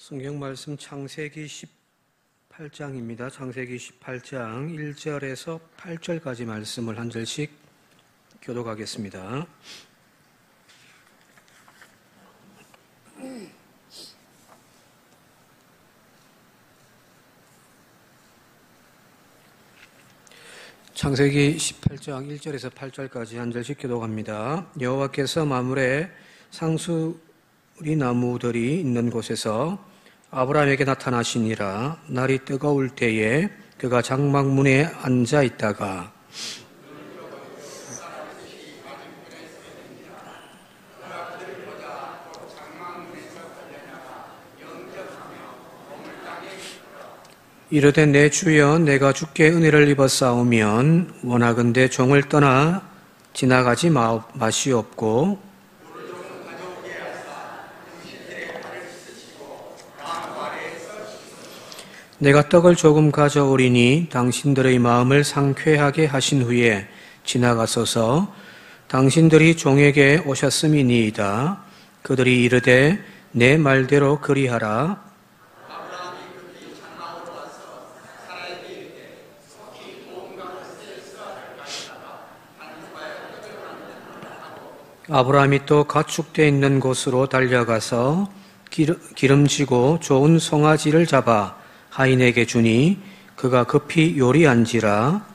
성경 말씀 창세기 18장입니다. 창세기 18장 1절에서 8절까지 말씀을 한 절씩 교독하겠습니다. 창세기 18장 1절에서 8절까지 한 절씩 교독합니다. 여호와께서 만물에 상수리 나무들이 있는 곳에서 아브라함에게 나타나시니라. 날이 뜨거울 때에 그가 장막문에 앉아 있다가 이르되 내 주여 내가 주께 은혜를 입었사오면 원하건대 종을 떠나 지나가지 마시옵고 내가 떡을 조금 가져오리니 당신들의 마음을 상쾌하게 하신 후에 지나가소서. 당신들이 종에게 오셨음이니이다. 그들이 이르되 내 말대로 그리하라. 아브라함이 또 가축대 있는 곳으로 달려가서 기름지고 좋은 송아지를 잡아 하인에게 주니 그가 급히 요리한지라.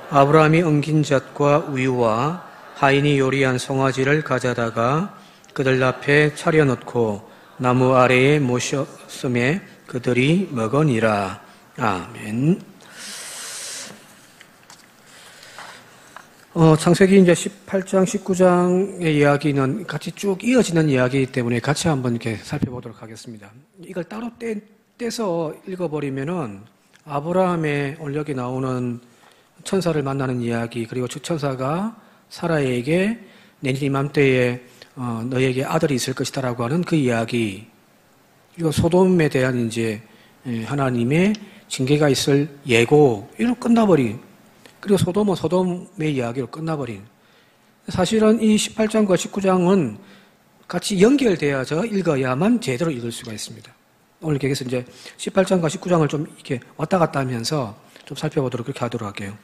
아브라함이 엉긴 젖과 우유와 하인이 요리한 송아지를 가져다가 그들 앞에 차려놓고 나무 아래에 모셨음에 그들이 먹으니라. 아멘. 창세기 이제 18장, 19장의 이야기는 같이 쭉 이어지는 이야기이기 때문에 같이 한번 이렇게 살펴보도록 하겠습니다. 이걸 따로 떼서 읽어버리면은 아브라함의 오늘 여기 나오는 천사를 만나는 이야기, 그리고 주 천사가 사라에게 내년 이맘때에 너에게 아들이 있을 것이다라고 하는 그 이야기, 이거 소돔에 대한 이제 하나님의 징계가 있을 예고, 이로 끝나버린, 그리고 소돔은 소돔의 이야기로 끝나버린. 사실은 이 18장과 19장은 같이 연결되어서 읽어야만 제대로 읽을 수가 있습니다. 오늘 여기서 이제 18장과 19장을 좀 이렇게 왔다 갔다 하면서 좀 살펴보도록 그렇게 하도록 할게요.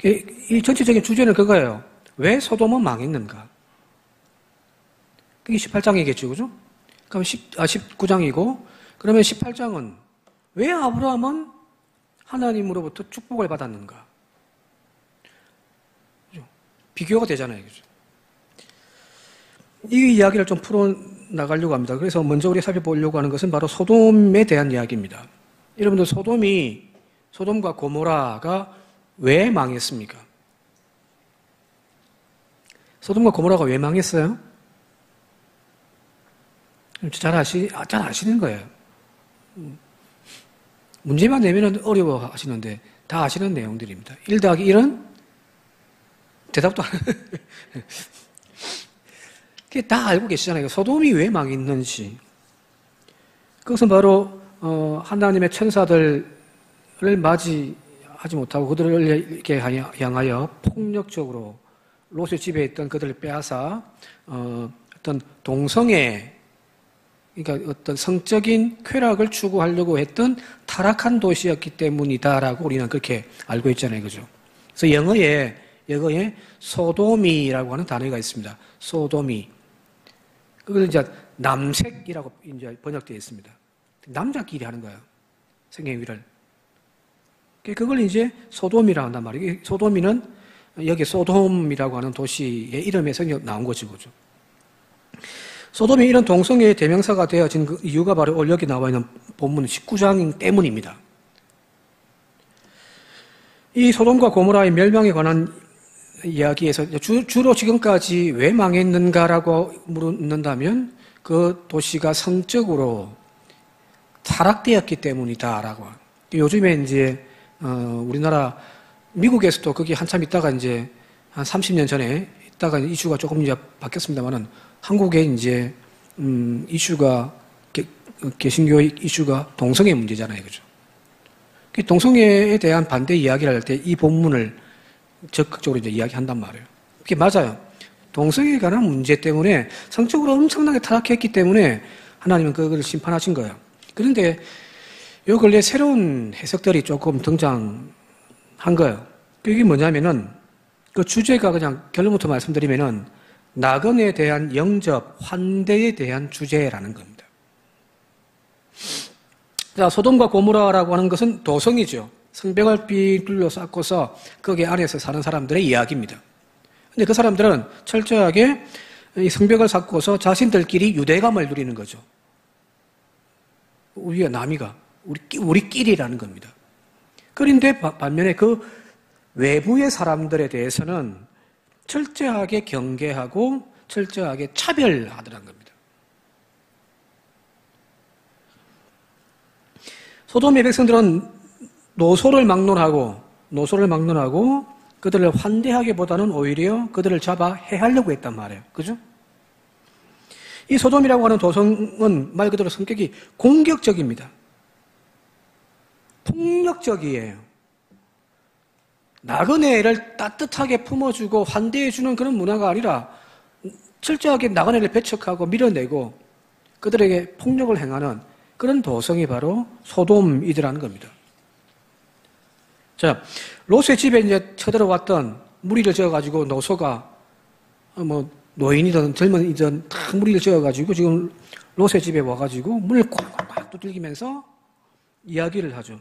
이 전체적인 주제는 그거예요. 왜 소돔은 망했는가? 그게 18장이겠죠, 그죠? 그럼 19장이고, 그러면 18장은 왜 아브라함은 하나님으로부터 축복을 받았는가? 비교가 되잖아요. 그죠? 이 이야기를 좀 풀어나가려고 합니다. 그래서 먼저 우리 살펴보려고 하는 것은 바로 소돔에 대한 이야기입니다. 여러분들, 소돔과 고모라가 왜 망했습니까? 소돔과 고모라가 왜 망했어요? 잘 아시는 거예요. 문제만 내면 어려워 하시는데 다 아시는 내용들입니다. 1 더하기 1은 대답도 안 그게 다 알고 계시잖아요. 소돔이 왜 망했는지. 그것은 바로 하나님의 천사들을 맞이하지 못하고 그들에게 향하여 폭력적으로 롯의 집에 있던 그들을 빼앗아 어떤 동성애, 그러니까 어떤 성적인 쾌락을 추구하려고 했던 타락한 도시였기 때문이다라고 우리는 그렇게 알고 있잖아요. 그죠? 그래서 영어에 소돔이라고 하는 단어가 있습니다. 소돔이. 그걸 이제 남색이라고 이제 번역되어 있습니다. 남자끼리 하는 거예요. 성행위를. 그걸 이제 소돔이라고 한단 말이에요. 소돔이는 여기 소돔이라고 하는 도시의 이름에서 나온 거죠. 그죠? 소돔이 이런 동성애의 대명사가 되어진 그 이유가 바로 오늘 여기 나와 있는 본문 19장 때문입니다. 이 소돔과 고모라의 멸망에 관한 이야기에서 주로 지금까지 왜 망했는가라고 묻는다면 그 도시가 성적으로 타락되었기 때문이다라고. 요즘에 이제 우리나라 미국에서도 그게 한참 있다가 이제 한 30년 전에 있다가 이슈가 조금 이제 바뀌었습니다만은 한국에 이제 이슈가 개신교 이슈가 동성애 문제잖아요, 그죠? 동성애에 대한 반대 이야기를 할 때 이 본문을 적극적으로 이제 이야기한단 말이에요. 그게 맞아요. 동성애에 관한 문제 때문에 성적으로 엄청나게 타락했기 때문에 하나님은 그걸 심판하신 거예요. 그런데 요 근래 새로운 해석들이 조금 등장한 거예요. 그게 뭐냐면은 그 주제가 그냥 결론부터 말씀드리면은 낙원에 대한 영접, 환대에 대한 주제라는 겁니다. 자, 소돔과 고모라라고 하는 것은 도성이죠. 성벽을 삐둘러 쌓고서 거기 안에서 사는 사람들의 이야기입니다. 근데 그 사람들은 철저하게 이 성벽을 쌓고서 자신들끼리 유대감을 누리는 거죠. 우리가 남이가 우리끼리라는 겁니다. 그런데 반면에 그 외부의 사람들에 대해서는 철저하게 경계하고 철저하게 차별하더라는 겁니다. 소돔의 백성들은 노소를 막론하고 그들을 환대하기보다는 오히려 그들을 잡아 해하려고 했단 말이에요. 그죠? 이 소돔이라고 하는 도성은 말 그대로 성격이 공격적입니다. 폭력적이에요. 나그네를 따뜻하게 품어주고 환대해주는 그런 문화가 아니라 철저하게 나그네를 배척하고 밀어내고 그들에게 폭력을 행하는 그런 도성이 바로 소돔이더라는 겁니다. 자, 롯의 집에 이제 쳐들어왔던 무리를 지어가지고 노소가 노인이든 젊은이든 다 무리를 지어가지고 지금 롯의 집에 와가지고 문을 꽉 두들기면서 이야기를 하죠.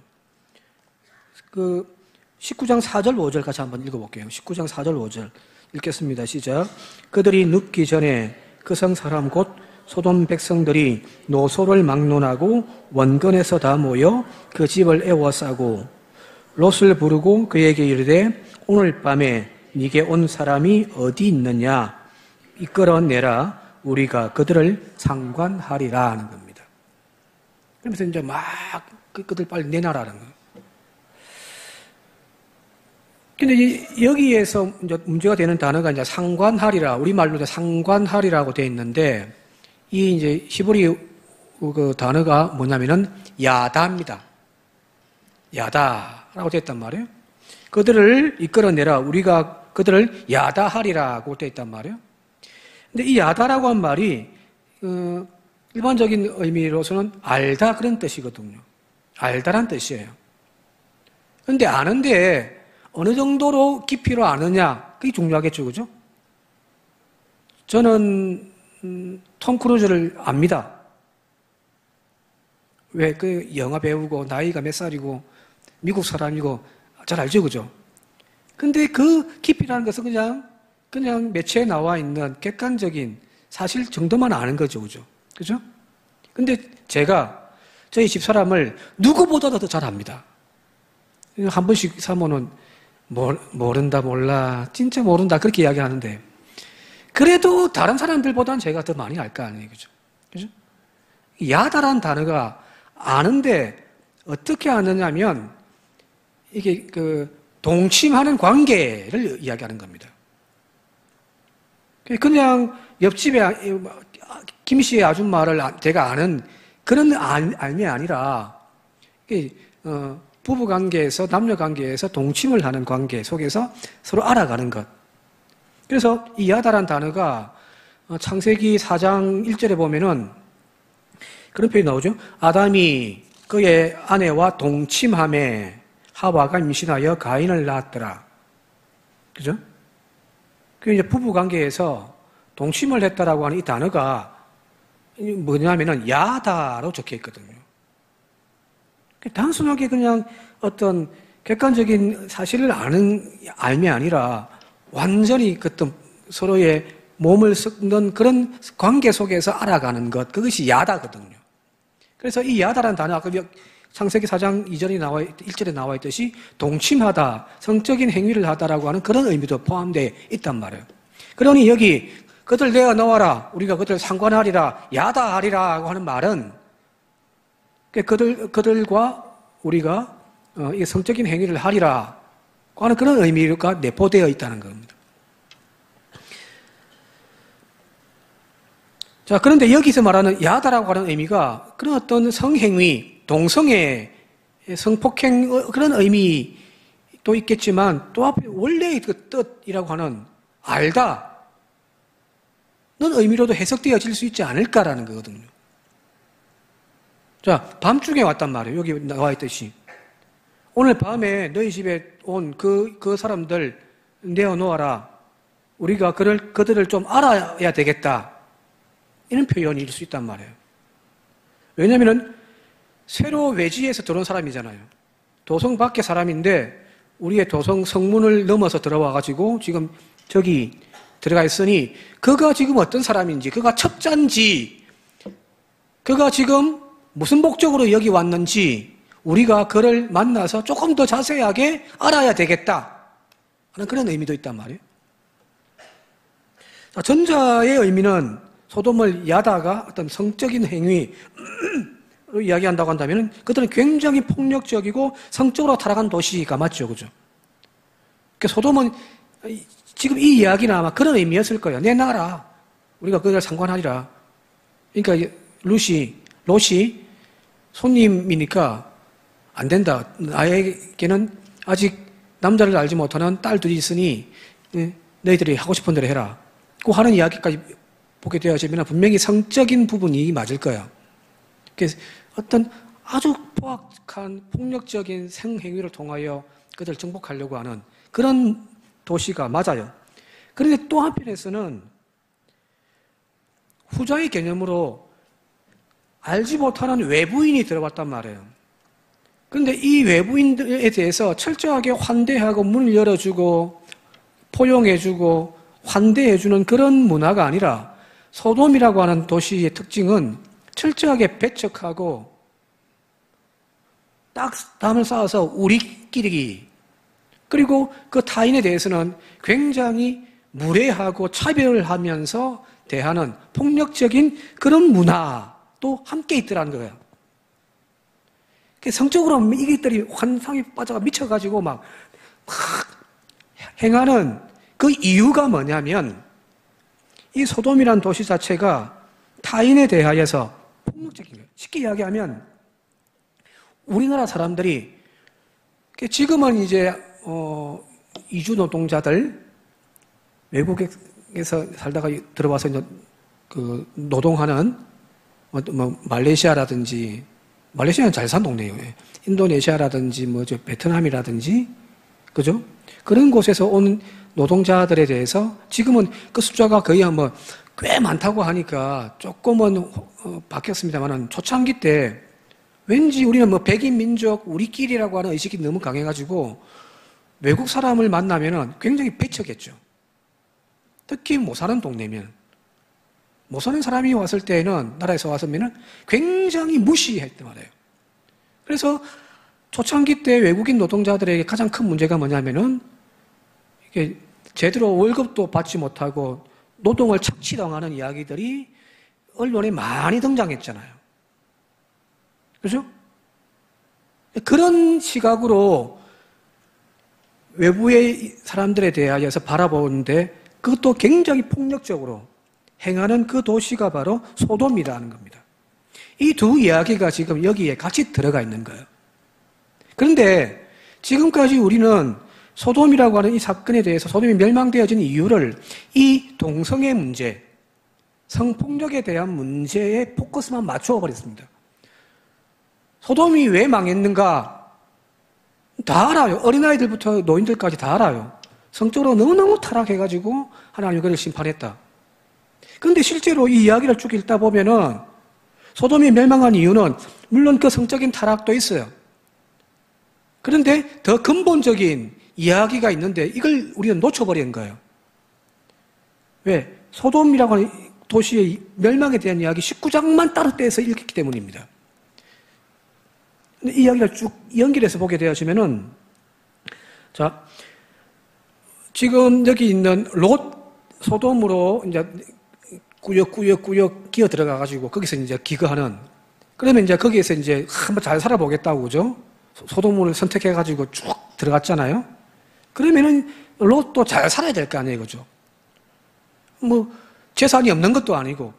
그 19장 4절 5절 같이 한번 읽어볼게요. 19장 4절 5절 읽겠습니다. 시작. 그들이 눕기 전에 그 성 사람 곧 소돔 백성들이 노소를 막론하고 원근에서 다 모여 그 집을 에워싸고 롯을 부르고 그에게 이르되 오늘 밤에 네게 온 사람이 어디 있느냐 이끌어내라 우리가 그들을 상관하리라 하는 겁니다. 그러면서 이제 막 그들 빨리 내놔라는 거예요. 근데 여기에서 이제 문제가 되는 단어가 이제 상관하리라, 우리말로 이제 상관하리라고 되어 있는데, 이 이제 히브리 그 단어가 뭐냐면은 야다입니다. 야다라고 되어 있단 말이에요. 그들을 이끌어내라, 우리가 그들을 야다하리라고 되어 있단 말이에요. 근데 이 야다라고 한 말이, 일반적인 의미로서는 알다 그런 뜻이거든요. 알다란 뜻이에요. 근데 아는데, 어느 정도로 깊이로 아느냐, 그게 중요하겠죠, 그죠? 저는, 톰 크루즈를 압니다. 왜, 그 영화 배우고, 나이가 몇 살이고, 미국 사람이고, 잘 알죠, 그죠? 근데 그 깊이라는 것은 그냥 매체에 나와 있는 객관적인 사실 정도만 아는 거죠, 그죠? 그죠? 근데 저희 집사람을 누구보다도 더 잘 압니다. 한 번씩 사모는 모른다, 몰라. 진짜 모른다. 그렇게 이야기하는데. 그래도 다른 사람들보다는 제가 더 많이 알 거 아니에요. 그죠? 그죠? 야다란 단어가 아는데 어떻게 아느냐면 이게 동침하는 관계를 이야기하는 겁니다. 그냥 옆집에 김 씨의 아줌마를 제가 아는 그런 알미 아니라 부부 관계에서, 남녀 관계에서 동침을 하는 관계 속에서 서로 알아가는 것. 그래서 이 야다란 단어가 창세기 4장 1절에 보면은 그런 표현이 나오죠. 아담이 그의 아내와 동침함에 하와가 임신하여 가인을 낳았더라. 그죠? 그 이제 부부 관계에서 동침을 했다라고 하는 이 단어가 뭐냐면은 야다로 적혀 있거든요. 단순하게 그냥 어떤 객관적인 사실을 알미 아니라 완전히 어떤 서로의 몸을 섞는 그런 관계 속에서 알아가는 것, 그것이 야다거든요. 그래서 이 야다라는 단어, 아까 창세기 4장 1절에 나와 있듯이 동침하다, 성적인 행위를 하다라고 하는 그런 의미도 포함되어 있단 말이에요. 그러니 여기 그들 내어 놓아라, 우리가 그들 상관하리라, 야다하리라고 하는 말은 그들과 우리가 이 성적인 행위를 하리라 하는 그런 의미가 내포되어 있다는 겁니다. 자, 그런데 여기서 말하는 야다라고 하는 의미가 그런 어떤 성행위, 동성애, 성폭행 그런 의미도 있겠지만 또 앞에 원래의 그 뜻이라고 하는 알다는 의미로도 해석되어질 수 있지 않을까라는 거거든요. 자, 밤중에 왔단 말이에요. 여기 나와 있듯이. 오늘 밤에 너희 집에 온 그 사람들 내어놓아라. 우리가 그들을 좀 알아야 되겠다. 이런 표현일 수 있단 말이에요. 왜냐면은 새로 외지에서 들어온 사람이잖아요. 도성 밖의 사람인데 우리의 도성 성문을 넘어서 들어와가지고 지금 저기 들어가 있으니 그가 지금 어떤 사람인지, 그가 첩자인지, 그가 지금 무슨 목적으로 여기 왔는지 우리가 그를 만나서 조금 더 자세하게 알아야 되겠다 하는 그런 의미도 있단 말이에요. 자, 전자의 의미는 소돔을 야다가 어떤 성적인 행위로 이야기한다고 한다면 그들은 굉장히 폭력적이고 성적으로 타락한 도시가 맞죠. 그죠? 그러니까 소돔은 지금 이 이야기는 아마 그런 의미였을 거예요. 내놔라. 우리가 그들 상관하리라. 그러니까 롯이 손님이니까 안 된다. 나에게는 아직 남자를 알지 못하는 딸들이 있으니 너희들이 하고 싶은 대로 해라. 그 하는 이야기까지 보게 되어지면 분명히 성적인 부분이 맞을 거예요. 그래서 어떤 아주 포악한 폭력적인 생행위를 통하여 그들을 정복하려고 하는 그런 도시가 맞아요. 그런데 또 한편에서는 후자의 개념으로 알지 못하는 외부인이 들어왔단 말이에요. 그런데 이 외부인들에 대해서 철저하게 환대하고 문을 열어주고 포용해주고 환대해주는 그런 문화가 아니라 소돔이라고 하는 도시의 특징은 철저하게 배척하고 딱 담을 쌓아서 우리끼리, 그리고 그 타인에 대해서는 굉장히 무례하고 차별하면서 대하는 폭력적인 그런 문화도 함께 있더라는 거예요. 성적으로 이것들이 환상에 빠져가 미쳐가지고 막 행하는 그 이유가 뭐냐면 이 소돔이라는 도시 자체가 타인에 대하여서 폭력적인 거예요. 쉽게 이야기하면 우리나라 사람들이 지금은 이제 이주 노동자들 외국에서 살다가 들어와서 이제 그 노동하는 말레이시아라든지, 말레이시아는 잘 산 동네예요. 인도네시아라든지 베트남이라든지, 그죠? 그런 곳에서 온 노동자들에 대해서 지금은 그 숫자가 거의 꽤 많다고 하니까 조금은 바뀌었습니다만은 초창기 때 왠지 우리는 백인 민족 우리끼리라고 하는 의식이 너무 강해가지고 외국 사람을 만나면은 굉장히 배척했죠. 특히 못 사는 동네면, 못 사는 사람이 왔을 때에는, 나라에서 왔으면은 굉장히 무시했단 말이에요. 그래서 초창기 때 외국인 노동자들에게 가장 큰 문제가 뭐냐면은 이게 제대로 월급도 받지 못하고 노동을 착취당하는 이야기들이 언론에 많이 등장했잖아요. 그죠? 그런 시각으로 외부의 사람들에 대하여서 바라보는데 그것도 굉장히 폭력적으로 행하는 그 도시가 바로 소돔이라는 겁니다. 이 두 이야기가 지금 여기에 같이 들어가 있는 거예요. 그런데 지금까지 우리는 소돔이라고 하는 이 사건에 대해서 소돔이 멸망되어진 이유를 이 동성애 문제, 성폭력에 대한 문제에 포커스만 맞추어 버렸습니다. 소돔이 왜 망했는가? 다 알아요. 어린아이들부터 노인들까지 다 알아요. 성적으로 너무너무 타락해가지고 하나님이 그를 심판했다. 그런데 실제로 이 이야기를 쭉 읽다 보면은 소돔이 멸망한 이유는 물론 그 성적인 타락도 있어요. 그런데 더 근본적인 이야기가 있는데 이걸 우리는 놓쳐버린 거예요. 왜? 소돔이라고 하는 도시의 멸망에 대한 이야기 19장만 따로 떼서 읽기 때문입니다. 이 이야기를 쭉 연결해서 보게 되어지면은, 자, 지금 여기 있는 소돔으로 이제 꾸역꾸역 기어 들어가가지고 거기서 이제 기거하는, 그러면 이제 거기에서 이제 한번 잘 살아보겠다고, 그죠? 소돔을 선택해가지고 쭉 들어갔잖아요? 그러면은 롯도 잘 살아야 될 거 아니에요, 그죠? 재산이 없는 것도 아니고,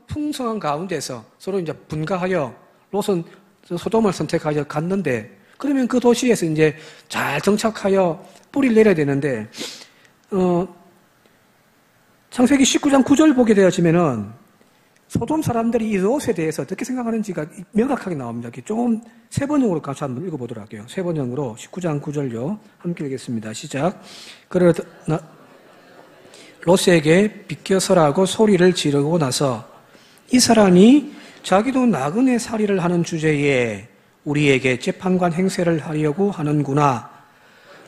풍성한 가운데서 서로 이제 분가하여 롯은 소돔을 선택하여 갔는데, 그러면 그 도시에서 이제 잘 정착하여 뿌리를 내려야 되는데, 창세기 19장 9절 보게 되어지면은, 소돔 사람들이 이 롯에 대해서 어떻게 생각하는지가 명확하게 나옵니다. 조금 세번역으로 같이 한번 읽어보도록 할게요. 세번역으로 19장 9절요. 함께 읽겠습니다. 시작. 그러나 롯에게 비켜서라고 소리를 지르고 나서 이 사람이 자기도 나그네 살이를 하는 주제에 우리에게 재판관 행세를 하려고 하는구나.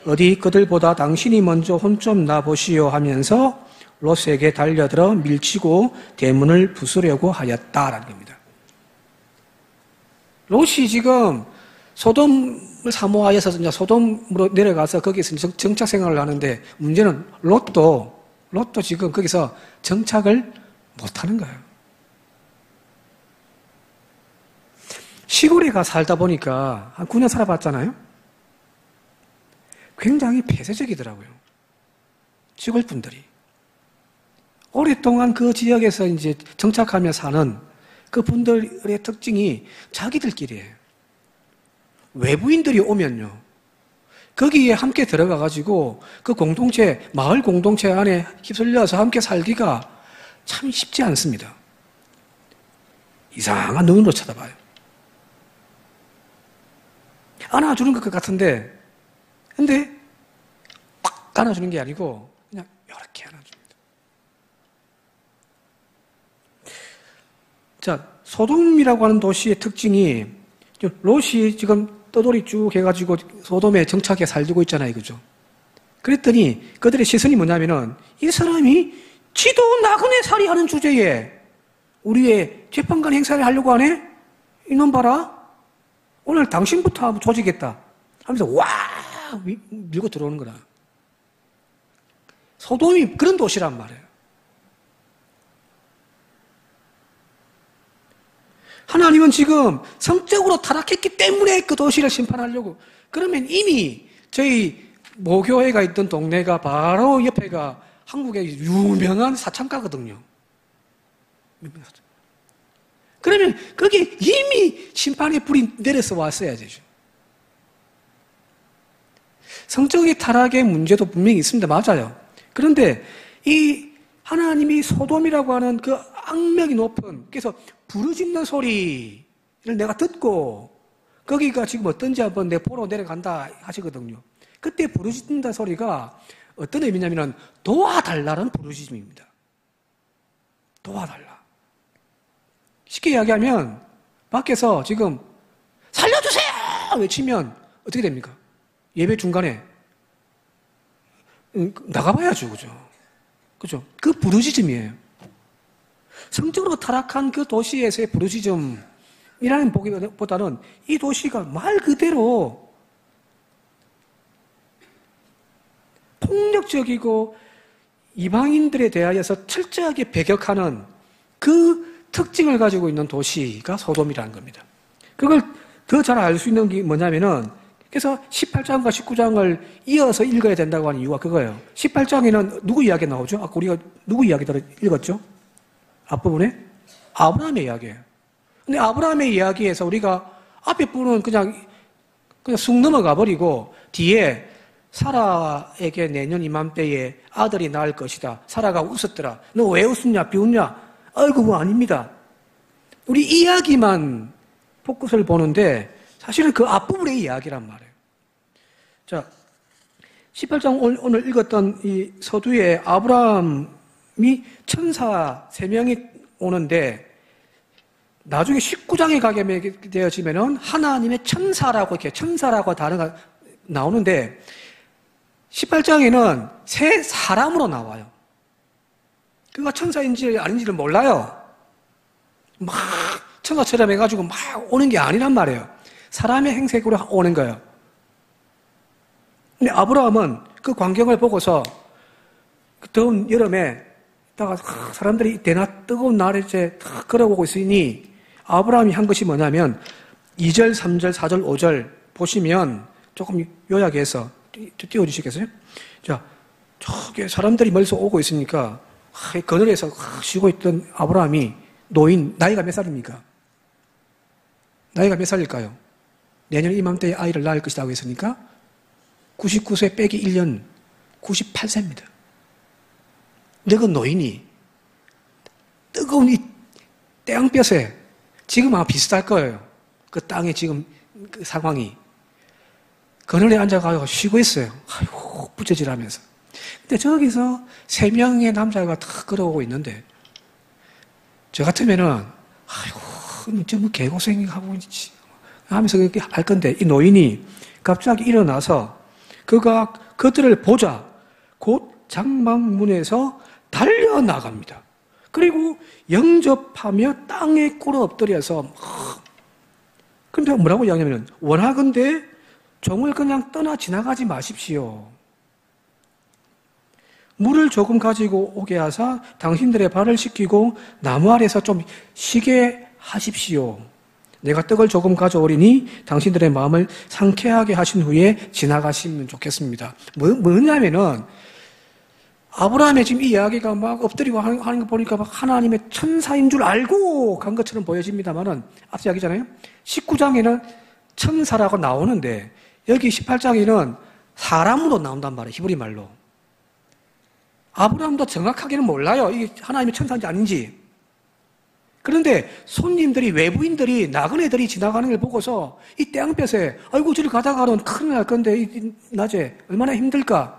어디 그들보다 당신이 먼저 혼 좀 나보시오 하면서 롯에게 달려들어 밀치고 대문을 부수려고 하였다라는 겁니다. 롯이 지금 소돔을 사모하여서 이제 소돔으로 내려가서 거기서 정착 생활을 하는데 문제는 롯도 지금 거기서 정착을 못하는 거예요. 시골에 가 살다 보니까 한 9년 살아봤잖아요. 굉장히 폐쇄적이더라고요. 시골 분들이. 오랫동안 그 지역에서 이제 정착하며 사는 그 분들의 특징이 자기들끼리예요. 외부인들이 오면요. 거기에 함께 들어가가지고 그 공동체, 마을 공동체 안에 휩쓸려서 함께 살기가 참 쉽지 않습니다. 이상한 눈으로 쳐다봐요. 안아주는 것 같은데, 근데 딱 안아주는 게 아니고 그냥 이렇게 안아줍니다. 자, 소돔이라고 하는 도시의 특징이 롯이 지금 떠돌이 쭉 해가지고 소돔에 정착해 살고 있잖아요. 그죠? 그랬더니 그들의 시선이 뭐냐면은 이 사람이 지도 나그네 살이 하는 주제에 우리의 재판관 행사를 하려고 하네? 이놈 봐라. 오늘 당신부터 한번 조지겠다 하면서 와 밀고 들어오는 거라. 소돔이 그런 도시란 말이에요. 하나님은 지금 성적으로 타락했기 때문에 그 도시를 심판하려고. 그러면 이미 저희 모교회가 있던 동네가 바로 옆에가 한국의 유명한 사창가거든요. 그러면 거기 이미 심판의 불이 내려서 왔어야 되죠. 성적인 타락의 문제도 분명히 있습니다. 맞아요. 그런데 이 하나님이 소돔이라고 하는 그 악명이 높은, 그래서 부르짖는 소리를 내가 듣고 거기가 지금 어떤지 한번 내 보러 내려간다 하시거든요. 그때 부르짖는다 소리가 어떤 의미냐면 도와달라는 부르짖음입니다. 도와달라. 쉽게 이야기하면 밖에서 지금 살려주세요 외치면 어떻게 됩니까? 예배 중간에 나가봐야죠. 그죠? 그 부르짖음이에요. 성적으로 타락한 그 도시에서의 부르짖음이라는 보기보다는 이 도시가 말 그대로 폭력적이고 이방인들에 대하여서 철저하게 배격하는 그 특징을 가지고 있는 도시가 소돔이라는 겁니다. 그걸 더 잘 알 수 있는 게 뭐냐면은 그래서 18장과 19장을 이어서 읽어야 된다고 하는 이유가 그거예요. 18장에는 누구 이야기 나오죠? 아까 우리가 누구 이야기를 읽었죠? 앞부분에? 아브라함의 이야기예요. 근데 아브라함의 이야기에서 우리가 앞에 부분은 그냥 쑥 넘어가 버리고 뒤에 사라에게 내년 이맘때에 아들이 낳을 것이다. 사라가 웃었더라. 너 왜 웃었냐? 비웃냐? 아이고 뭐 아닙니다. 우리 이야기만 포커스를 보는데 사실은 그 앞부분의 이야기란 말이에요. 자, 18장 오늘 읽었던 이 서두에 아브라함이 천사 3명이 오는데 나중에 19장에 가게 되어지면은 하나님의 천사라고 이렇게 천사라고 단어가 나오는데 18장에는 새 사람으로 나와요. 그가 천사인지 아닌지를 몰라요. 막 천사처럼 해가지고 막 오는 게 아니란 말이에요. 사람의 행색으로 오는 거예요. 근데 아브라함은 그 광경을 보고서 그 더운 여름에 다가 사람들이 대낮 뜨거운 날에 이제 탁 걸어오고 있으니 아브라함이 한 것이 뭐냐면 2절, 3절, 4절, 5절 보시면 조금 요약해서 띄워주시겠어요? 자, 저기 사람들이 멀리서 오고 있으니까 그늘에서 쉬고 있던 아브라함이 노인, 나이가 몇 살입니까? 나이가 몇 살일까요? 내년 이맘때에 아이를 낳을 것이라고 했으니까 99세 빼기 1년 98세입니다. 늙은 노인이 뜨거운 이 땡볕에 지금 아마 비슷할 거예요. 그 땅에 지금 그 상황이. 그늘에 앉아가지고 쉬고 있어요. 아이고, 부채질하면서. 근데 저기서 3명의 남자가 탁 걸어오고 있는데, 저 같으면은, 아이고, 저 뭐 개고생하고 있지. 하면서 그렇게 할 건데, 이 노인이 갑자기 일어나서, 그가 그들을 보자, 곧 장막문에서 달려나갑니다. 그리고 영접하며 땅에 꿇어 엎드려서, 근데 뭐라고 이야기하냐면, 원하건대 종을 그냥 떠나 지나가지 마십시오. 물을 조금 가지고 오게 하사 당신들의 발을 씻기고 나무 아래서 좀 쉬게 하십시오. 내가 떡을 조금 가져오리니 당신들의 마음을 상쾌하게 하신 후에 지나가시면 좋겠습니다. 뭐냐면은 아브라함의 지금 이 이야기가 막 엎드리고 하는 거 보니까 막 하나님의 천사인 줄 알고 간 것처럼 보여집니다만은 앞서 이야기잖아요. 19장에는 천사라고 나오는데 여기 18장에는 사람으로 나온단 말이에요. 히브리 말로. 아브라함도 정확하게는 몰라요. 이게 하나님의 천사인지 아닌지. 그런데 손님들이, 외부인들이, 나그네들이 지나가는 걸 보고서 이 땡볕에 아이고 저리 가다가는 큰일 날 건데 이 낮에 얼마나 힘들까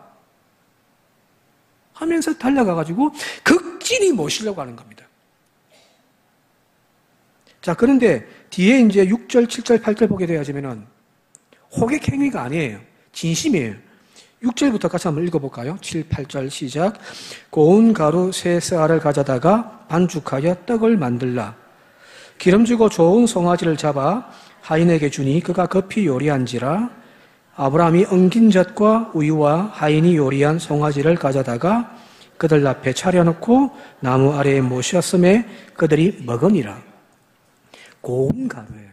하면서 달려가가지고 극진히 모시려고 하는 겁니다. 자, 그런데 뒤에 이제 6절, 7절, 8절 보게 되어지면은 호객 행위가 아니에요. 진심이에요. 6절부터 같이 한번 읽어볼까요? 7, 8절 시작. 고운 가루 세 쌀을 가져다가 반죽하여 떡을 만들라. 기름지고 좋은 송아지를 잡아 하인에게 주니 그가 급히 요리한지라. 아브라함이 엉긴 젖과 우유와 하인이 요리한 송아지를 가져다가 그들 앞에 차려놓고 나무 아래에 모셨음에 그들이 먹으니라. 고운 가루예요.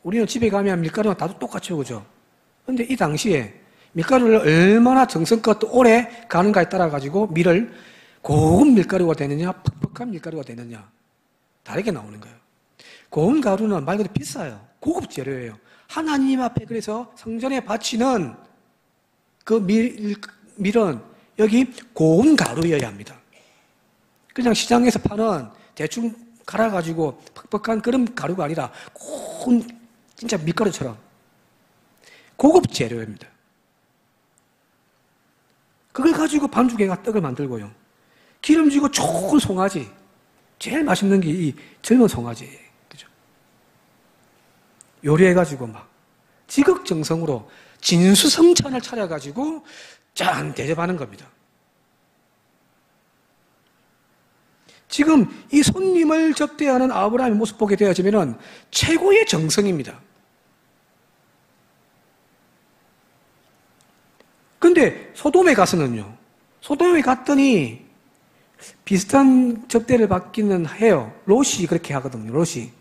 우리는 집에 가면 밀가루가 다 똑같죠, 그죠? 근데 이 당시에 밀가루를 얼마나 정성껏 오래 가는가에 따라 가지고 밀을 고운 밀가루가 되느냐, 퍽퍽한 밀가루가 되느냐 다르게 나오는 거예요. 고운 가루는 말 그대로 비싸요. 고급 재료예요. 하나님 앞에 그래서 성전에 바치는 그 밀은 여기 고운 가루여야 합니다. 그냥 시장에서 파는 대충 갈아가지고 퍽퍽한 그런 가루가 아니라 고운 진짜 밀가루처럼 고급 재료입니다. 그걸 가지고 반죽에가 떡을 만들고요. 기름지고 좋은 송아지. 제일 맛있는 게 이 젊은 송아지예요. 그죠? 요리해가지고 막 지극정성으로 진수성찬을 차려가지고 짠! 대접하는 겁니다. 지금 이 손님을 접대하는 아브라함의 모습 보게 되어지면 최고의 정성입니다. 근데 소돔에 가서는요. 소돔에 갔더니 비슷한 접대를 받기는 해요. 롯이 그렇게 하거든요. 롯이.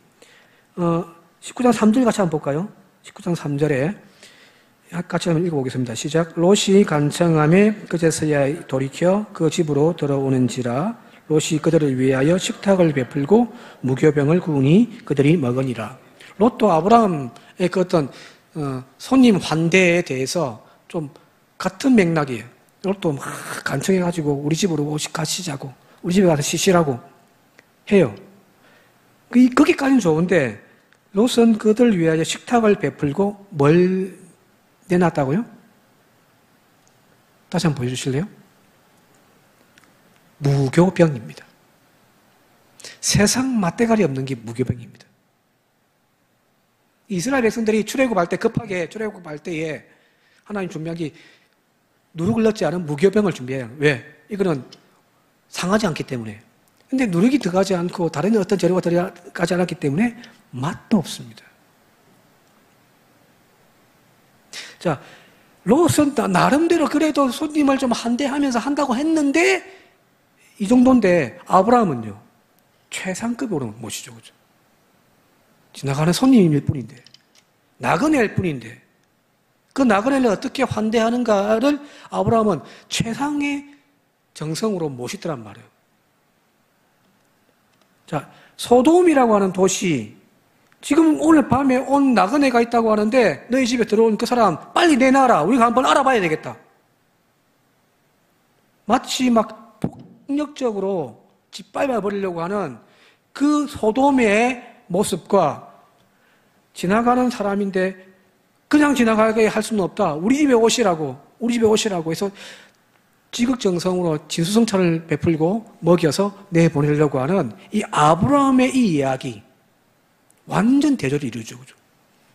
19장 3절 같이 한번 볼까요? 19장 3절에 같이 한번 읽어보겠습니다. 시작. 롯이 간청함에 그제서야 돌이켜 그 집으로 들어오는지라. 롯이 그들을 위하여 식탁을 베풀고 무교병을 구우니 그들이 먹으니라. 롯도 아브라함의 그 어떤 손님 환대에 대해서 좀 같은 맥락이에요. 롯도 막 간청해가지고 우리 집으로 가시자고, 우리 집에 가서 쉬시라고 해요. 거기까지는 좋은데 롯은 그들 위하여 식탁을 베풀고 뭘 내놨다고요? 다시 한번 보여주실래요? 무교병입니다. 세상 맛대가리 없는 게 무교병입니다. 이스라엘 백성들이 출애굽할 때 급하게 출애굽할 때에 하나님 준비한 게 누룩을 넣지 않은 무교병을 준비해요. 왜? 이거는 상하지 않기 때문에. 근데 누룩이 들어가지 않고 다른 어떤 재료가 들어가지 않았기 때문에 맛도 없습니다. 자, 롯은 나름대로 그래도 손님을 좀 한대하면서 한다고 했는데 이 정도인데 아브라함은요 최상급으로 모시죠, 그죠? 지나가는 손님일 뿐인데, 나그네일 뿐인데, 그 나그네를 어떻게 환대하는가를 아브라함은 최상의 정성으로 모시더란 말이에요. 자, 소돔이라고 하는 도시, 지금 오늘 밤에 온 나그네가 있다고 하는데 너희 집에 들어온 그 사람 빨리 내놔라. 우리가 한번 알아봐야 되겠다. 마치 막 폭력적으로 짓밟아 버리려고 하는 그 소돔의 모습과 지나가는 사람인데 그냥 지나가게 할 수는 없다. 우리 집에 오시라고 해서 지극정성으로 진수성찬을 베풀고 먹여서 내보내려고 하는 이 아브라함의 이 이야기, 완전 대조를 이루죠. 그죠?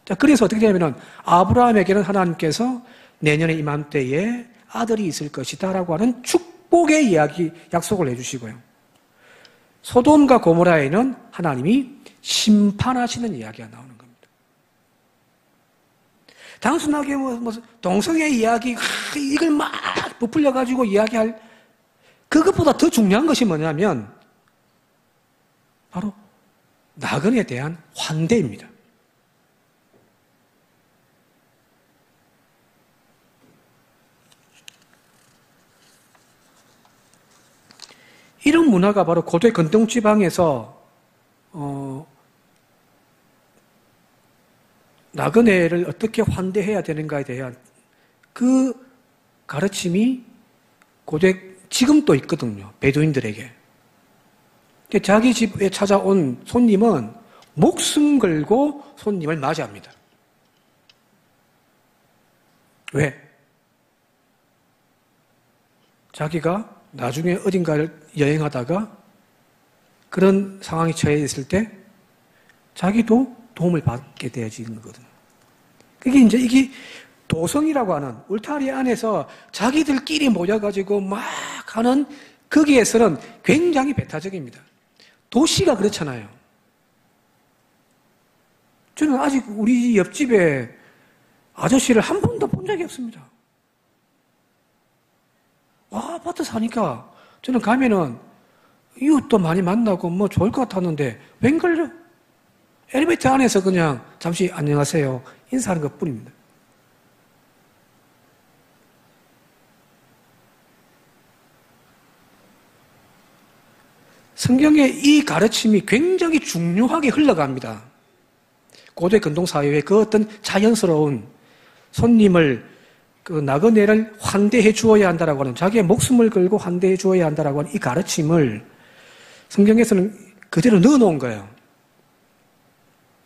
자, 그래서 어떻게 되냐면은 아브라함에게는 하나님께서 내년에 이맘때에 아들이 있을 것이다라고 하는 축복의 이야기, 약속을 해주시고요. 소돔과 고모라에는 하나님이 심판하시는 이야기가 나오는 겁니다. 단순하게 동성애 이야기, 이걸 막 부풀려가지고 이야기할, 그것보다 더 중요한 것이 뭐냐면, 바로 나그네에 대한 환대입니다. 이런 문화가 바로 고대 근동지방에서 나그네를 어떻게 환대해야 되는가에 대한 그 가르침이 지금도 있거든요. 베두인들에게. 자기 집에 찾아온 손님은 목숨 걸고 손님을 맞이합니다. 왜? 자기가 나중에 어딘가를 여행하다가 그런 상황에 처해 있을 때 자기도 도움을 받게 되어지는 거거든요. 이게 도성이라고 하는 울타리 안에서 자기들끼리 모여가지고 막 하는 거기에서는 굉장히 배타적입니다. 도시가 그렇잖아요. 저는 아직 우리 옆집에 아저씨를 한 번도 본 적이 없습니다. 와, 아파트 사니까 저는 가면은 이웃도 많이 만나고 뭐 좋을 것 같았는데 웬걸요? 엘리베이터 안에서 그냥 잠시 안녕하세요 인사하는 것 뿐입니다. 성경의 이 가르침이 굉장히 중요하게 흘러갑니다. 고대 근동사회의 그 어떤 자연스러운 손님을 그 나그네를 환대해 주어야 한다라고 하는, 자기의 목숨을 걸고 환대해 주어야 한다라고 하는 이 가르침을 성경에서는 그대로 넣어놓은 거예요.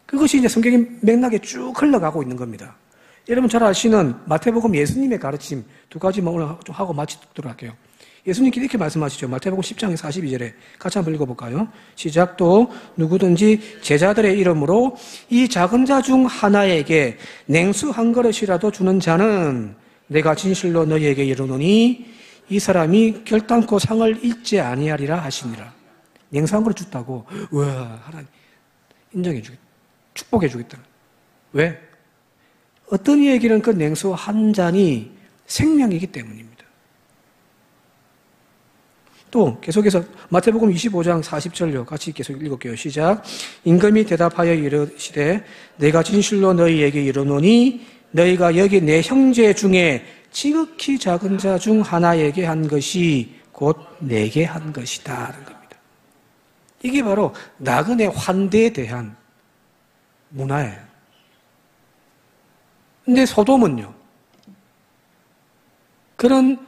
그것이 이제 성경의 맥락에 쭉 흘러가고 있는 겁니다. 여러분 잘 아시는 마태복음 예수님의 가르침 두 가지만 오늘 좀 하고 마치도록 할게요. 예수님께서 이렇게 말씀하시죠. 마태복음 10장 42절에 같이 한번 읽어볼까요? 시작. 또 누구든지 제자들의 이름으로 이 작은 자 중 하나에게 냉수 한 그릇이라도 주는 자는 내가 진실로 너희에게 이르노니 이 사람이 결단코 상을 잊지 아니하리라 하시니라. 냉수 한 그릇 줬다고, 우와, 하나님 인정해 주겠다, 축복해 주겠다. 왜? 어떤 이에게는 그 냉수 한 잔이 생명이기 때문입니다. 또 계속해서 마태복음 25장 40절요. 같이 계속 읽을게요. 시작. 임금이 대답하여 이르시되 내가 진실로 너희에게 이르노니 너희가 여기 내 형제 중에 지극히 작은 자 중 하나에게 한 것이 곧 내게 한 것이다 하는 겁니다. 이게 바로 나그네 환대에 대한 문화예요. 근데 소돔은요, 그런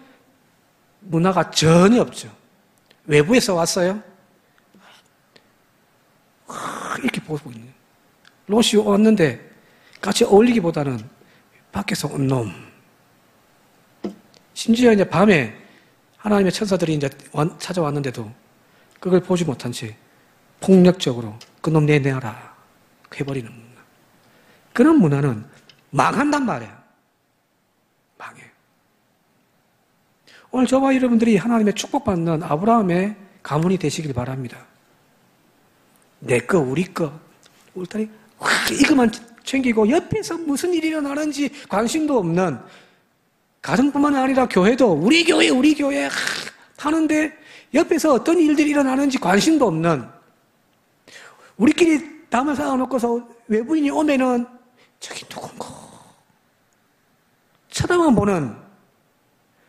문화가 전혀 없죠. 외부에서 왔어요. 이렇게 보고 있는. 롯이 왔는데 같이 어울리기보다는 밖에서 온 놈. 심지어 이제 밤에 하나님의 천사들이 이제 찾아왔는데도 그걸 보지 못한 채 폭력적으로 그놈 내놔라 해버리는 문화. 그런 문화는 망한단 말이야. 망해. 오늘 저와 여러분들이 하나님의 축복받는 아브라함의 가문이 되시길 바랍니다. 내 거, 우리 거, 울타리, 이것만 챙기고 옆에서 무슨 일이 일어나는지 관심도 없는, 가정뿐만 아니라 교회도 우리 교회 하는데 옆에서 어떤 일들이 일어나는지 관심도 없는, 우리끼리 담을 쌓아놓고서 외부인이 오면은 저기 누군가 쳐다만 보는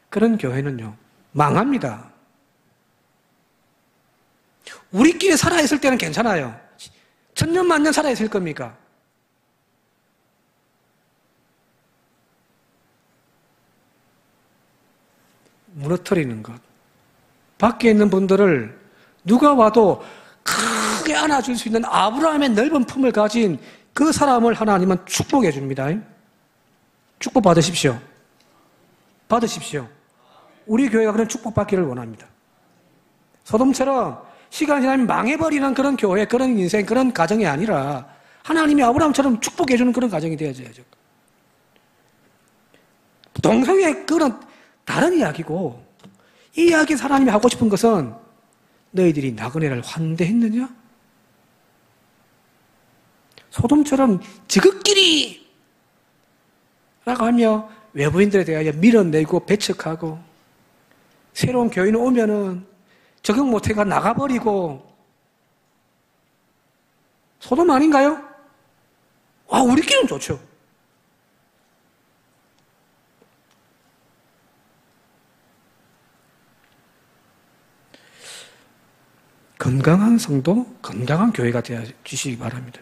그런 교회는요, 망합니다. 우리끼리 살아있을 때는 괜찮아요. 천년 만년 살아있을 겁니까? 무너뜨리는 것. 밖에 있는 분들을 누가 와도 크게 안아줄 수 있는 아브라함의 넓은 품을 가진 그 사람을 하나님은 축복해 줍니다. 축복 받으십시오. 받으십시오. 우리 교회가 그런 축복받기를 원합니다. 소돔처럼 시간이 지나면 망해버리는 그런 교회, 그런 인생, 그런 가정이 아니라 하나님이 아브라함처럼 축복해주는 그런 가정이 되어져야죠. 동성애 그건 다른 이야기고, 이 이야기 하나님이 하고 싶은 것은 너희들이 나그네를 환대했느냐? 소돔처럼 지극끼리 라고 하며 외부인들에 대하여 밀어내고 배척하고, 새로운 교인 오면은 적응 못해가 나가버리고, 소돔 아닌가요? 우리끼리는 좋죠. 건강한 성도, 건강한 교회가 되어 주시기 바랍니다.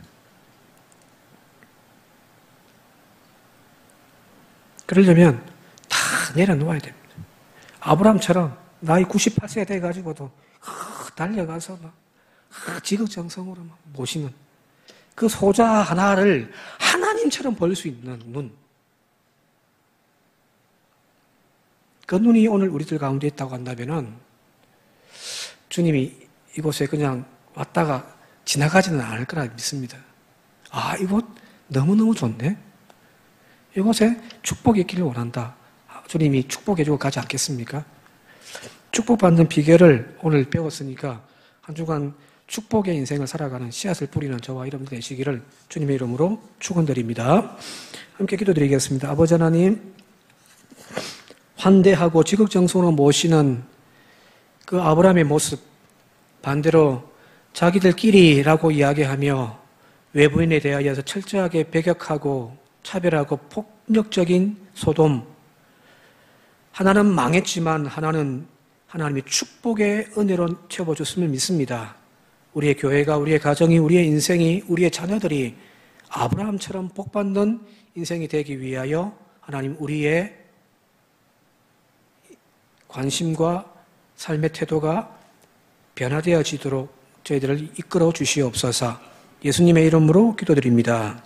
그러려면 다 내려놓아야 됩니다. 아브라함처럼 나이 98세 돼가지고도 달려가서 막 지극정성으로 막 모시는 그 소자 하나를 하나님처럼 볼 수 있는 눈. 그 눈이 오늘 우리들 가운데 있다고 한다면은 주님이 이곳에 그냥 왔다가 지나가지는 않을 거라 믿습니다. 이곳 너무너무 좋네. 이곳에 축복이 있기를 원한다. 주님이 축복해주고 가지 않겠습니까? 축복받는 비결을 오늘 배웠으니까 한 주간 축복의 인생을 살아가는 씨앗을 뿌리는 저와 여러분들 되시기를 주님의 이름으로 축원드립니다. 함께 기도드리겠습니다. 아버지 하나님, 환대하고 지극정성으로 모시는 그 아브라함의 모습, 반대로 자기들끼리라고 이야기하며 외부인에 대하여서 철저하게 배격하고 차별하고 폭력적인 소돔, 하나는 망했지만 하나는 하나님의 축복의 은혜로 채워줬으면 믿습니다. 우리의 교회가, 우리의 가정이, 우리의 인생이, 우리의 자녀들이 아브라함처럼 복받는 인생이 되기 위하여 하나님 우리의 관심과 삶의 태도가 변화되어지도록 저희들을 이끌어 주시옵소서. 예수님의 이름으로 기도드립니다.